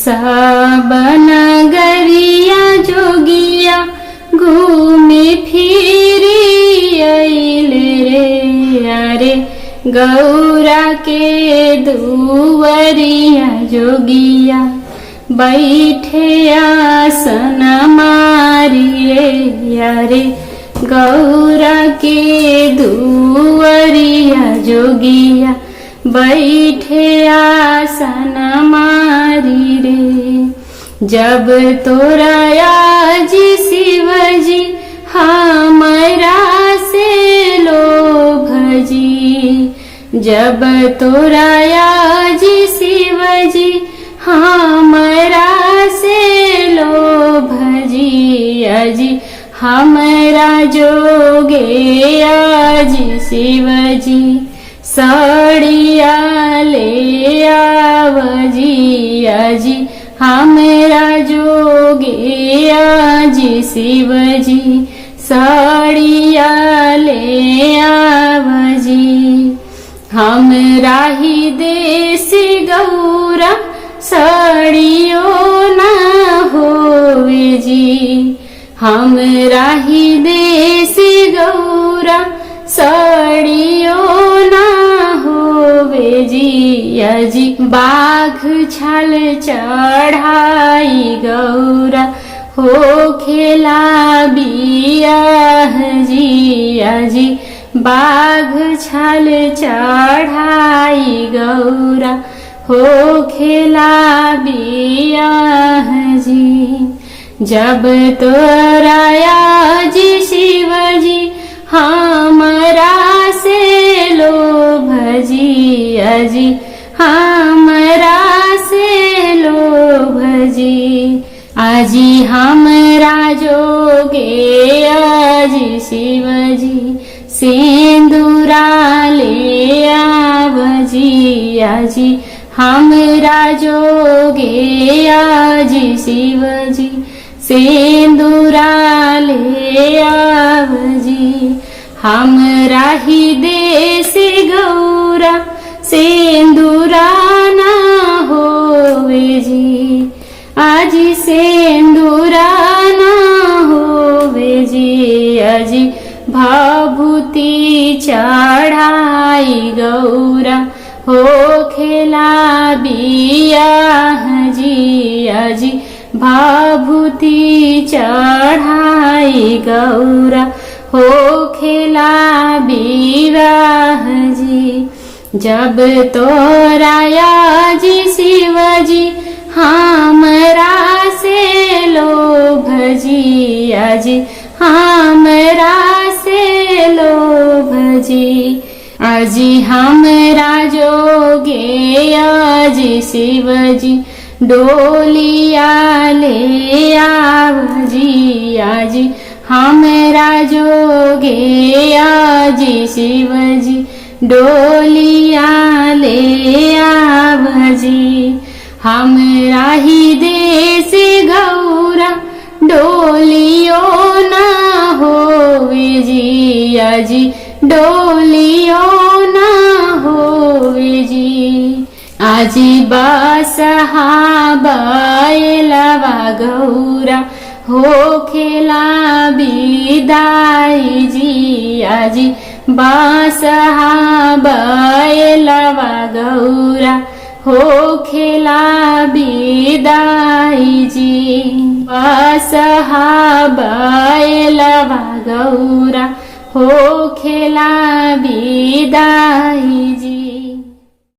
सब नगरिया जोगिया घूमे फिरी अइले रे। अरे गौरा के दुवरिया जोगिया बैठे आसन मारी रे। अरे गौरा के दुवरिया जोगिया बैठे आसन मारी रे। जब तोरा आजी शिवजी हमरा से लोभजी, जब तोरा आजी शिवजी हमरा से लोभजी, अजी हमरा जोगे आजी शिवजी साड़िया ले आवजी। अजी हमरा जोगे आजी शिवजी साड़िया ले आवजी। हमरा ही देसी गौरा साड़ियो ना होवे जी, हमरा ही देसी गौरा साड़ियो ना होवे जी। अजी बाघ छल चढ़ाई गौरा हो खेला बियाह जी। अजी बाघ छल चढ़ाई गौरा हो खेला बियाह जी। जब तोरा आजी शिवजी हमरा से लोभजी, अजी हमरा से लोभजी। अजी हमरा जोगे आजी शिवजी सिंदूरा ले आवजी। अजी हमरा जोगे आजी शिवजी सिंदूरा ले आवजी। हमरा ही देसी गौरा सिंदूरा ना होवे जी, आजी सिंदूरा ना होवे जी। अजी भाभूति चढ़ाई गौरा हो खेला बियाह जी। अजी भाभूति चढ़ाई गौरा हो खेला विवाह जी। जब तोरा आजी शिवजी हमरा से लोभजी, अजी हमरा से लोभजी। अजी हमरा जोगे आजी शिवजी डोलिया ले आवजी। आजी हमरा जोगे आजी शिवजी डोलिया ले आवजी। हमरा ही देसी गौरा डोलियो ना होवे जी, अजी डोलियो ना होवे जी। आजी बसहा बैलवा गौरा हो खेला बिदाई जी। आजी बसहा बैलवा गौरा हो खेला बिदाई जी। बसहा बैलवा गौरा हो खेला बिदाई जी।